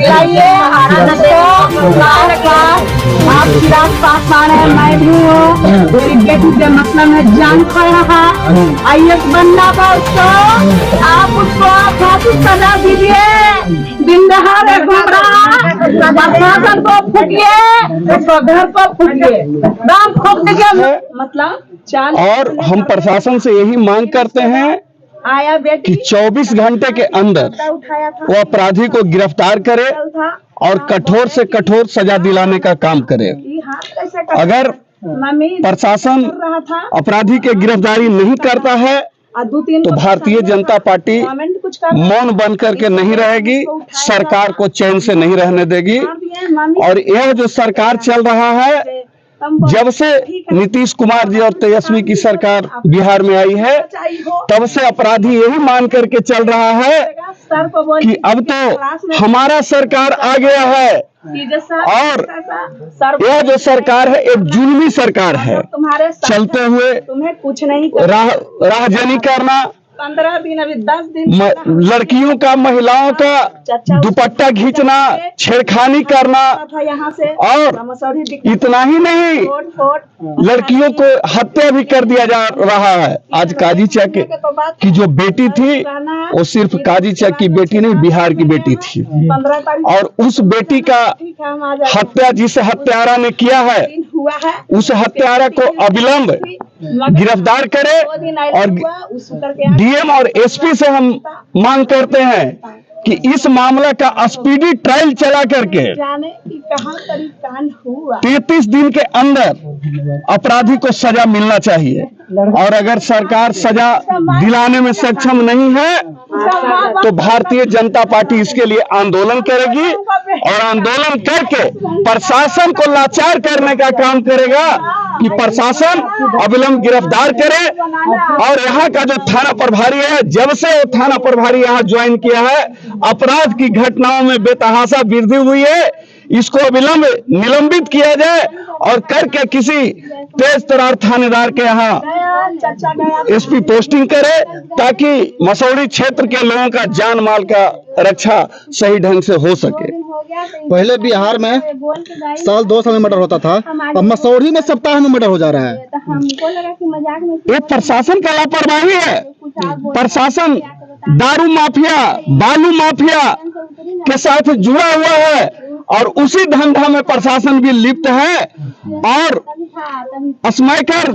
दिलाइए। आप चिराग पासवान है, मैं भी हूँ। बेटी से मतलब है जान पड़ रहा IAS बनना था उसको, आप उसको फांसी सजा दीजिए। दिन दहाड़े घूम रहा, प्रशासन को फूटिए, उसको घर को फूटिए, दाम खोप दीजिए। मतलब और हम प्रशासन से यही मांग करते हैं आया कि बेटी 24 घंटे के अंदर वो अपराधी को गिरफ्तार करे और कठोर से कठोर सजा दिलाने का काम करे। अगर प्रशासन अपराधी की गिरफ्तारी नहीं करता है तो भारतीय जनता पार्टी मौन बन करके नहीं रहेगी, सरकार को चैन से नहीं रहने देगी। और यह जो सरकार चल रहा है, जब से नीतीश कुमार जी और तेजस्वी की सरकार बिहार में आई है, तब से अपराधी यही मान करके चल रहा है कि अब तो हमारा सरकार आ गया है। और यह जो सरकार है एक जुल्मी सरकार है। चलते हुए कुछ नहीं राहजनी करना, 15 दिन अभी 10 दिन लड़कियों का, महिलाओं का दुपट्टा खींचना, छेड़खानी करना, और इतना ही नहीं, लड़कियों को हत्या भी कर दिया जा रहा है। आज काजी चक की जो बेटी थी वो सिर्फ काजी चक की बेटी नहीं, बिहार की बेटी थी। और उस बेटी का हत्या जिस हत्यारा ने किया है, उस हत्यारा को अविलंब गिरफ्तार करे। और DM और SP से हम मांग करते हैं कि इस मामला का स्पीडी ट्रायल चला करके 33 दिन के अंदर अपराधी को सजा मिलना चाहिए। और अगर सरकार सजा दिलाने में सक्षम नहीं है तो भारतीय जनता पार्टी इसके लिए आंदोलन करेगी, और आंदोलन करके प्रशासन को लाचार करने का काम करेगा कि प्रशासन अविलंब गिरफ्तार करे। और यहाँ का जो थाना प्रभारी है, जब से वो थाना प्रभारी यहाँ ज्वाइन किया है, अपराध की घटनाओं में बेतहाशा वृद्धि हुई है। इसको अविलंब निलंबित किया जाए और करके किसी तेज तर्रार थानेदार के यहाँ SP पोस्टिंग करे, ताकि मसौढ़ी क्षेत्र के लोगों का जान माल का रक्षा सही ढंग से हो सके। पहले बिहार में साल 2 साल में मर्डर होता था, अब मसौढ़ी में सप्ताह में मर्डर हो जा रहा है। ये प्रशासन का लापरवाही है। प्रशासन दारू माफिया, बालू माफिया के साथ जुड़ा हुआ है और उसी धंधा में प्रशासन भी लिप्त है। और स्मैकर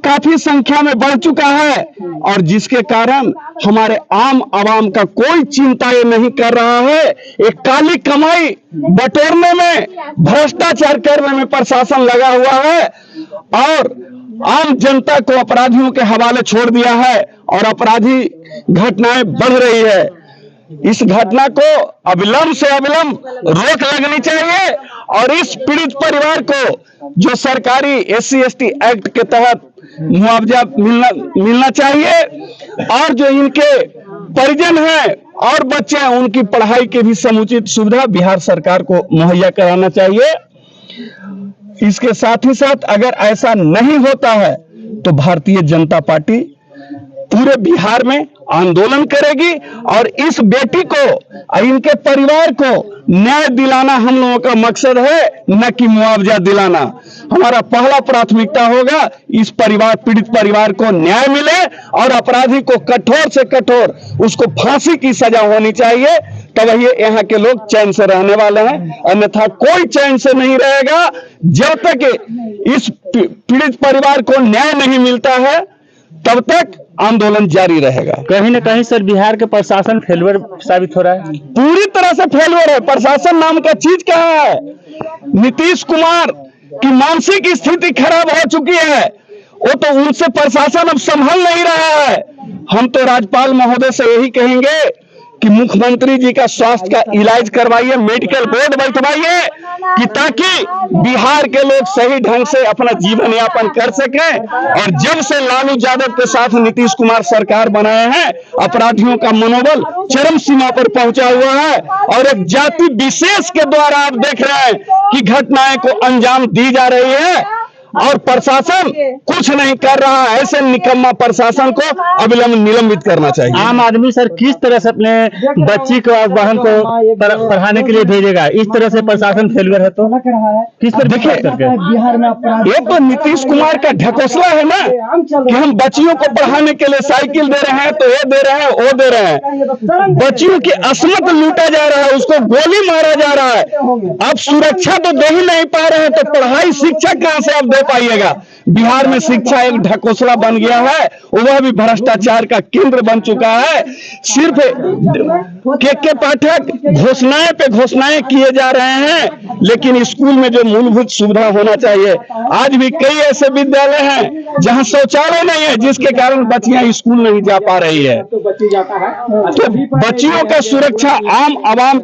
काफी संख्या में बढ़ चुका है, और जिसके कारण हमारे आम आवाम का कोई चिंता ये नहीं कर रहा है। एक काली कमाई बटोरने में, भ्रष्टाचार करने में प्रशासन लगा हुआ है और आम जनता को अपराधियों के हवाले छोड़ दिया है, और अपराधी घटनाएं बढ़ रही है। इस घटना को अविलंब से अविलंब रोक लगनी चाहिए, और इस पीड़ित परिवार को जो सरकारी SC ST एक्ट के तहत मुआवजा मिलना चाहिए, और जो इनके परिजन हैं और बच्चे हैं उनकी पढ़ाई की भी समुचित सुविधा बिहार सरकार को मुहैया कराना चाहिए। इसके साथ ही साथ अगर ऐसा नहीं होता है तो भारतीय जनता पार्टी पूरे बिहार में आंदोलन करेगी, और इस बेटी को, इनके परिवार को न्याय दिलाना हम लोगों का मकसद है, न कि मुआवजा दिलाना। हमारा पहला प्राथमिकता होगा इस पीड़ित परिवार को न्याय मिले, और अपराधी को कठोर से कठोर उसको फांसी की सजा होनी चाहिए, तब ये यहाँ के लोग चैन से रहने वाले हैं। अन्यथा कोई चैन से नहीं रहेगा जब तक इस पीड़ित परिवार को न्याय नहीं मिलता है, तब तक आंदोलन जारी रहेगा। कहीं ना कहीं सर बिहार के प्रशासन फेलवर साबित हो रहा है, पूरी तरह से फेलवर है। प्रशासन नाम का चीज कहाँ है? नीतीश कुमार की मानसिक स्थिति खराब हो चुकी है, वो तो उनसे प्रशासन अब संभल नहीं रहा है। हम तो राज्यपाल महोदय से यही कहेंगे कि मुख्यमंत्री जी का स्वास्थ्य का इलाज करवाइए, मेडिकल बोर्ड बैठवाइए, कि ताकि बिहार के लोग सही ढंग से अपना जीवन यापन कर सकें। और जब से लालू यादव के साथ नीतीश कुमार सरकार बनाए हैं, अपराधियों का मनोबल चरम सीमा पर पहुंचा हुआ है, और एक जाति विशेष के द्वारा आप देख रहे हैं कि घटनाएं को अंजाम दी जा रही है। और प्रशासन कुछ नहीं कर रहा है। ऐसे निकम्मा प्रशासन को अविलंब निलंबित करना चाहिए। आम आदमी सर किस तरह से अपने बच्ची को और बहन को पढ़ाने के लिए भेजेगा? इस तरह से प्रशासन फेलियर है तो किस पर देखिए, ये तो नीतीश कुमार का ढकोसला है ना कि हम बच्चियों को पढ़ाने के लिए साइकिल दे रहे हैं, तो ये दे रहे हैं, वो दे रहे हैं। बच्चियों की असमत लूटा जा रहा है, उसको गोली मारा जा रहा है। अब सुरक्षा तो दे ही नहीं पा रहे हैं, तो पढ़ाई शिक्षा कहां से आप दे पाइएगा? बिहार में शिक्षा एक ढकोसला बन गया है, वह भी भ्रष्टाचार का केंद्र बन चुका है। सिर्फ के पाठक घोषणाएं पे घोषणाएं किए जा रहे हैं, लेकिन स्कूल में जो मूलभूत सुविधा होना चाहिए, आज भी कई ऐसे विद्यालय हैं जहां शौचालय नहीं है, जिसके कारण बच्चियां स्कूल नहीं जा पा रही है। तो बच्चियों का सुरक्षा आम आवाम